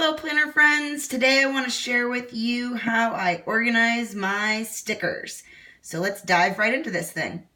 Hello planner friends, today I want to share with you how I organize my stickers. So let's dive right into this thing.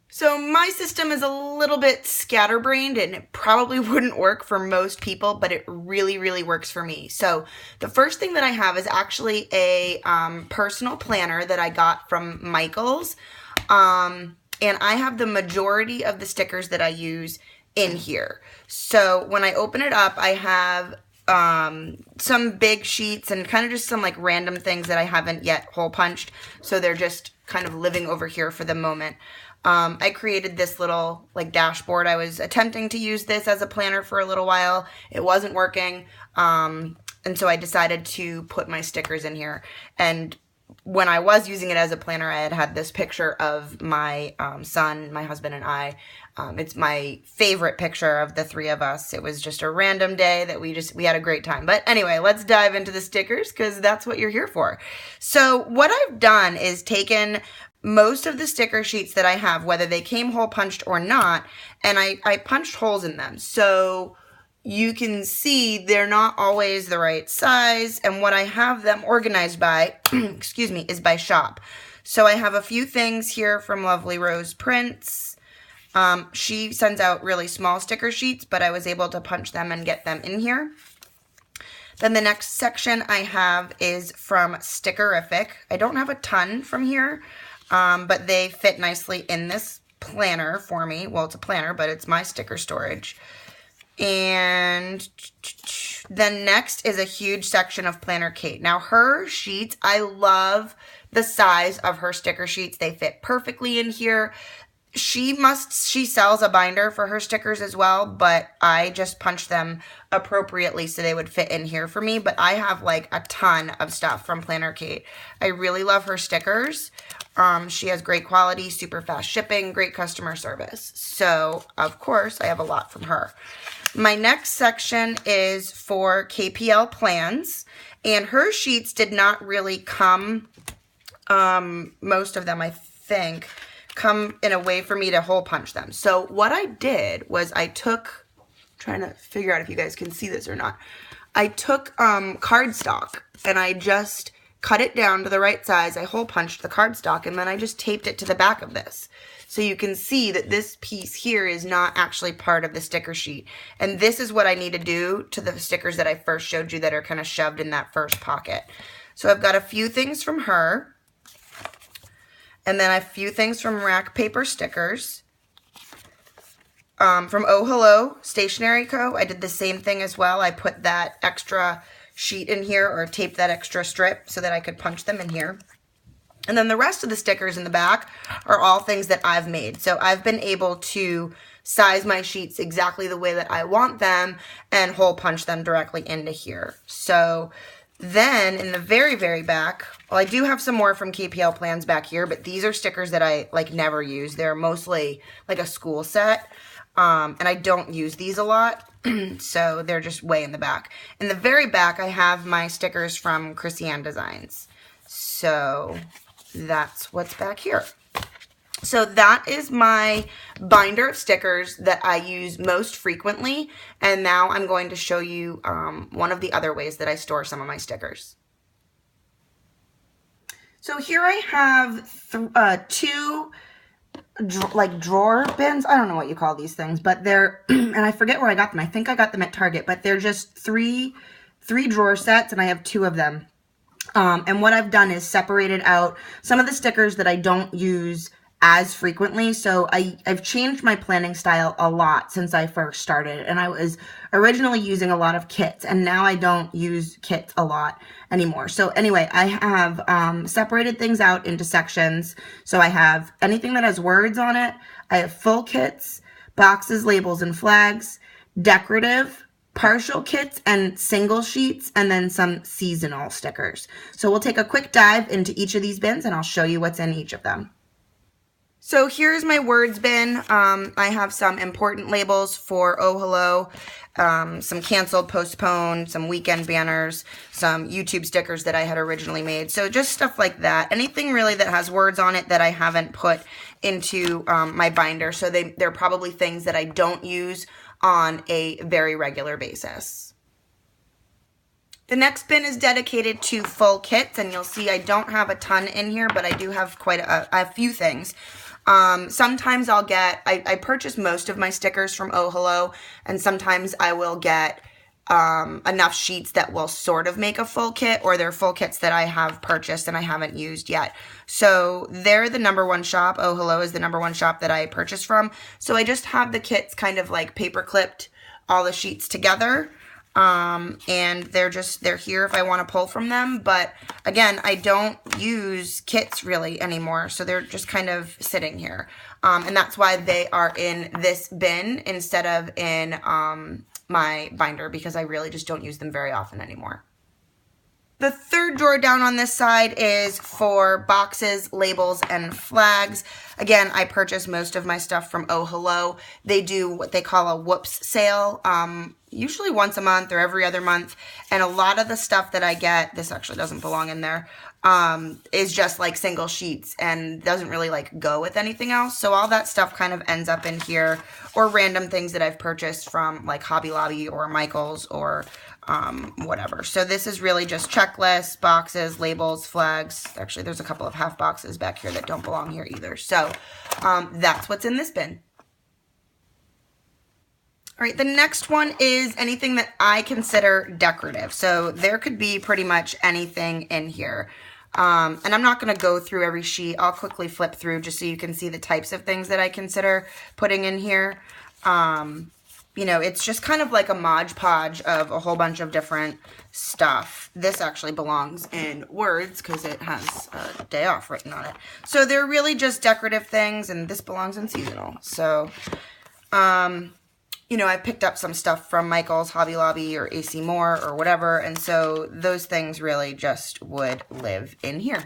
So my system is a little bit scatterbrained and it probably wouldn't work for most people, but it really works for me. So the first thing that I have is actually a personal planner that I got from Michael's. And I have the majority of the stickers that I use in here. So when I open it up, I have some big sheets and kind of just some like random things that I haven't yet hole punched. So they're just kind of living over here for the moment. I created this little like dashboard. I was attempting to use this as a planner for a little while. It wasn't working. And so I decided to put my stickers in here. And when I was using it as a planner, I had this picture of my son, my husband, and I. It's my favorite picture of the three of us. It was just a random day that we had a great time. But anyway, let's dive into the stickers because that's what you're here for. So what I've done is taken most of the sticker sheets that I have, whether they came hole punched or not, and I punched holes in them. So you can see they're not always the right size, and what I have them organized by, excuse me, is by shop. So I have a few things here from Lovely Rose Prints. She sends out really small sticker sheets, but I was able to punch them and get them in here. Then the next section I have is from Stickerific. I don't have a ton from here, but they fit nicely in this planner for me. Well, it's a planner, but it's my sticker storage. And then next is a huge section of Planner Kate. Now her sheets, I love the size of her sticker sheets. They fit perfectly in here. She sells a binder for her stickers as well, but I just punched them appropriately so they would fit in here for me. But I have like a ton of stuff from Planner Kate. I really love her stickers. She has great quality, super fast shipping, great customer service. So of course I have a lot from her. My next section is for KPL Plans, and her sheets did not really come, most of them I think, come in a way for me to hole punch them. So what I did was I took, trying to figure out if you guys can see this or not, I took cardstock and I just cut it down to the right size. I hole punched the cardstock and then I just taped it to the back of this. So you can see that this piece here is not actually part of the sticker sheet. And this is what I need to do to the stickers that I first showed you that are kind of shoved in that first pocket. So I've got a few things from her. And then a few things from Rack Paper Stickers. From Oh Hello Stationery Co. I did the same thing as well. I put that extra sheet in here or taped that extra strip so that I could punch them in here. And then the rest of the stickers in the back are all things that I've made. So I've been able to size my sheets exactly the way that I want them and hole punch them directly into here. So then in the very back, well, I do have some more from KPL Plans back here, but these are stickers that I like never use. They're mostly like a school set. And I don't use these a lot, so they're just way in the back. In the very back, I have my stickers from Chrissy-Ann Designs. So that's what's back here. So that is my binder of stickers that I use most frequently. And now I'm going to show you one of the other ways that I store some of my stickers. So here I have two like drawer bins. I don't know what you call these things, but they're, and I forget where I got them. I think I got them at Target, but they're just three drawer sets and I have two of them. And what I've done is separated out some of the stickers that I don't use as frequently. So I've changed my planning style a lot since I first started. And I was originally using a lot of kits, and now I don't use kits a lot anymore. So anyway, I have separated things out into sections. So I have anything that has words on it. I have full kits, boxes, labels, and flags, decorative, partial kits, and single sheets, and then some seasonal stickers. So we'll take a quick dive into each of these bins and I'll show you what's in each of them. So here's my words bin. I have some important labels for Oh Hello, some canceled, postponed, some weekend banners, some YouTube stickers that I had originally made. So just stuff like that. Anything really that has words on it that I haven't put into my binder. So they're probably things that I don't use on a very regular basis. The next bin is dedicated to full kits, and you'll see I don't have a ton in here, but I do have quite a few things. Sometimes I'll get, I purchase most of my stickers from Oh Hello, and sometimes I will get enough sheets that will sort of make a full kit, or they're full kits that I have purchased and I haven't used yet. So they're the #1 shop. Oh Hello is the #1 shop that I purchased from. So I just have the kits kind of like paper clipped all the sheets together. And they're here if I want to pull from them. But again, I don't use kits really anymore. So they're just kind of sitting here. And that's why they are in this bin instead of in, my binder, because I really just don't use them very often anymore. The third drawer down on this side is for boxes, labels, and flags. Again, I purchase most of my stuff from Oh Hello. They do what they call a whoops sale, usually once a month or every other month. And a lot of the stuff that I get, this actually doesn't belong in there, is just like single sheets and doesn't really like go with anything else. So all that stuff kind of ends up in here, or random things that I've purchased from like Hobby Lobby or Michael's or whatever. So this is really just checklists, boxes, labels, flags. Actually, there's a couple of half boxes back here that don't belong here either. So that's what's in this bin. All right, the next one is anything that I consider decorative. So there could be pretty much anything in here. And I'm not going to go through every sheet. I'll quickly flip through just so you can see the types of things that I consider putting in here. You know, it's just kind of like a Mod Podge of a whole bunch of different stuff. This actually belongs in words because it has a day off written on it. So they're really just decorative things, and this belongs in seasonal. So, you know, I picked up some stuff from Michael's, Hobby Lobby, or AC Moore, or whatever, and so those things really just would live in here.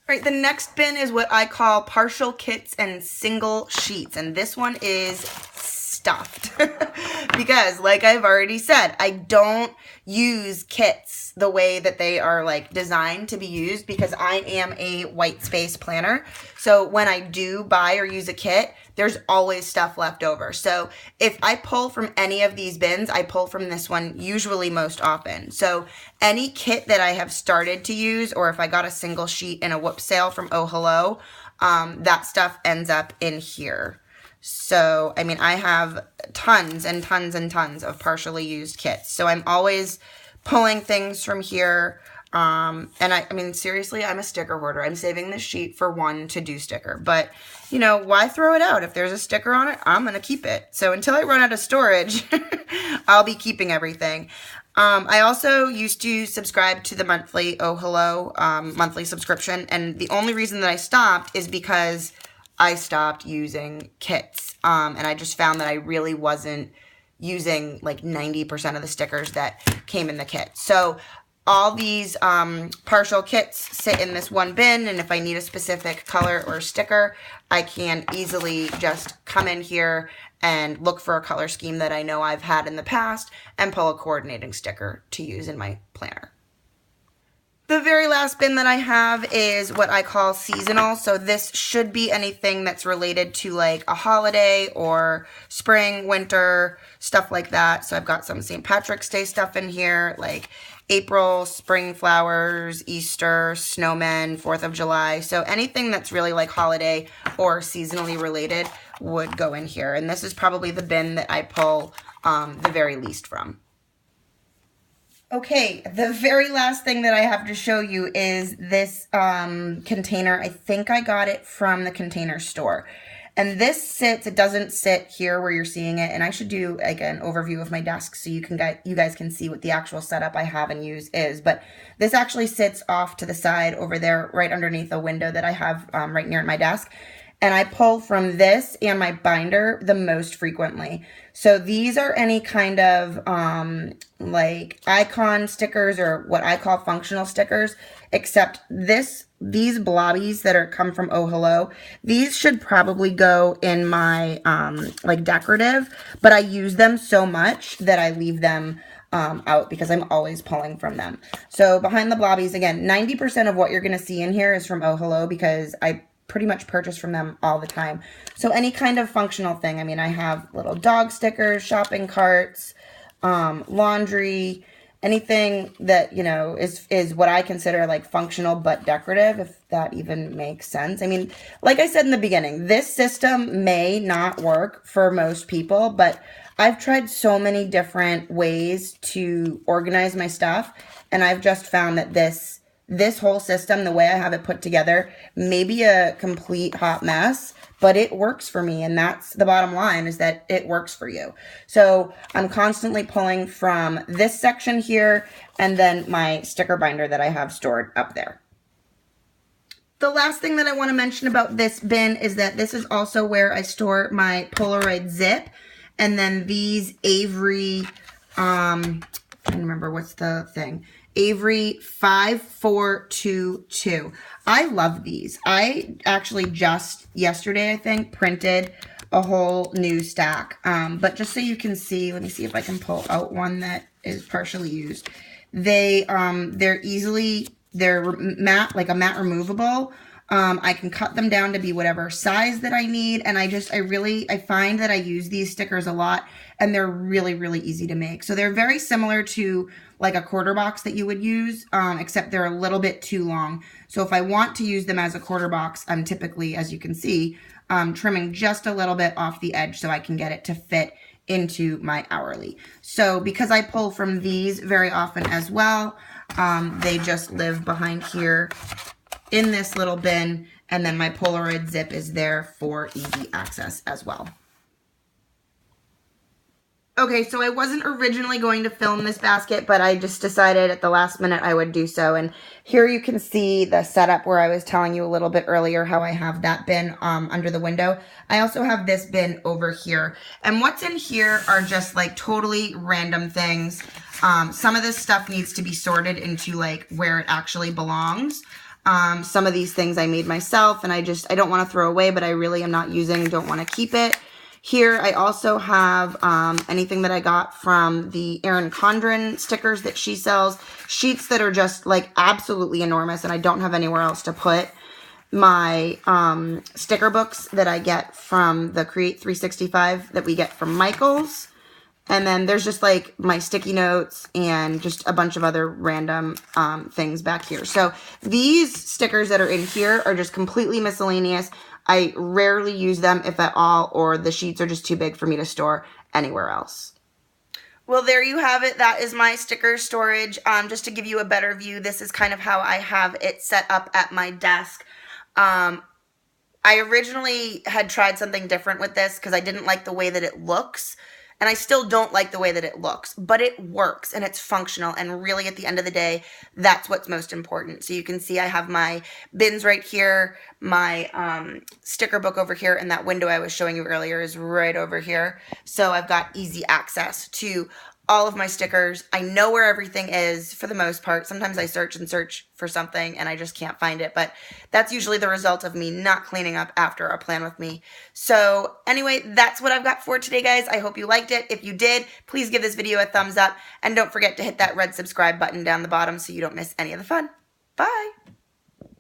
All right, the next bin is what I call partial kits and single sheets, and this one is stuffed because, like I've already said, I don't use kits the way that they are like designed to be used because I am a white space planner. So when I do buy or use a kit, there's always stuff left over. So if I pull from any of these bins, I pull from this one usually most often. So any kit that I have started to use, or if I got a single sheet in a whoop sale from Oh Hello, that stuff ends up in here. So, I mean, I have tons and tons and tons of partially used kits. So I'm always pulling things from here. And I mean, seriously, I'm a sticker hoarder. I'm saving this sheet for one to-do sticker. But, you know, why throw it out? If there's a sticker on it, I'm going to keep it. So until I run out of storage, I'll be keeping everything. I also used to subscribe to the monthly Oh Hello monthly subscription. And the only reason that I stopped is because I stopped using kits. And I just found that I really wasn't using like 90% of the stickers that came in the kit. So all these partial kits sit in this one bin, and if I need a specific color or sticker, I can easily just come in here and look for a color scheme that I know I've had in the past and pull a coordinating sticker to use in my planner. The very last bin that I have is what I call seasonal. So this should be anything that's related to like a holiday or spring, winter, stuff like that. So I've got some St. Patrick's Day stuff in here, like April, spring flowers, Easter, snowmen, 4th of July. So anything that's really like holiday or seasonally related would go in here. And this is probably the bin that I pull the very least from. Okay, the very last thing that I have to show you is this container. I think I got it from the Container Store. And this sits, it doesn't sit here where you're seeing it. And I should do like an overview of my desk so you guys can see what the actual setup I have and use is. But this actually sits off to the side over there, right underneath a window that I have right near my desk. And I pull from this and my binder the most frequently. So these are any kind of like icon stickers or what I call functional stickers, except these blobbies that come from Oh Hello, these should probably go in my like decorative, but I use them so much that I leave them out because I'm always pulling from them. So behind the blobbies, again, 90% of what you're going to see in here is from Oh Hello because I pretty much purchase from them all the time. So any kind of functional thing. I mean, I have little dog stickers, shopping carts, laundry, anything that, you know, is what I consider like functional but decorative, if that even makes sense. I mean, like I said in the beginning, this system may not work for most people, but I've tried so many different ways to organize my stuff, and I've just found that this whole system, the way I have it put together, may be a complete hot mess, but it works for me. And that's the bottom line, is that it works for you. So I'm constantly pulling from this section here and then my sticker binder that I have stored up there. The last thing that I want to mention about this bin is that this is also where I store my Polaroid zip, and then these Avery, I can't remember what's the thing, Avery 5422. I love these. I actually just yesterday, I think, printed a whole new stack. But just so you can see, let me see if I can pull out one that is partially used. They're matte, like a matte removable. I can cut them down to be whatever size that I need. And I find that I use these stickers a lot, and they're really, really easy to make. So they're very similar to like a quarter box that you would use, except they're a little bit too long. So if I want to use them as a quarter box, I'm typically, as you can see, trimming just a little bit off the edge so I can get it to fit into my hourly. So because I pull from these very often as well, they just live behind here in this little bin, and then my Polaroid zip is there for easy access as well. Okay, so I wasn't originally going to film this basket, but I just decided at the last minute I would do so. And here you can see the setup where I was telling you a little bit earlier how I have that bin under the window. I also have this bin over here. And what's in here are just like totally random things. Some of this stuff needs to be sorted into like where it actually belongs. Some of these things I made myself, and I don't want to throw away, but I really am not using, don't want to keep it. Here I also have anything that I got from the Erin Condren stickers that she sells. Sheets that are just like absolutely enormous, and I don't have anywhere else to put. My sticker books that I get from the Create 365 that we get from Michaels. And then there's just like my sticky notes and just a bunch of other random things back here. So these stickers that are in here are just completely miscellaneous. I rarely use them, if at all, or the sheets are just too big for me to store anywhere else. Well, there you have it. That is my sticker storage. Just to give you a better view, this is kind of how I have it set up at my desk. I originally had tried something different with this because I didn't like the way that it looks. And I still don't like the way that it looks, but it works and it's functional. And really at the end of the day, that's what's most important. So you can see I have my bins right here, my sticker book over here, and that window I was showing you earlier is right over here. So I've got easy access to all of my stickers. I know where everything is for the most part. Sometimes I search and search for something and I just can't find it, but that's usually the result of me not cleaning up after a plan with me. So anyway, that's what I've got for today, guys. I hope you liked it. If you did, please give this video a thumbs up, and don't forget to hit that red subscribe button down the bottom so you don't miss any of the fun. Bye.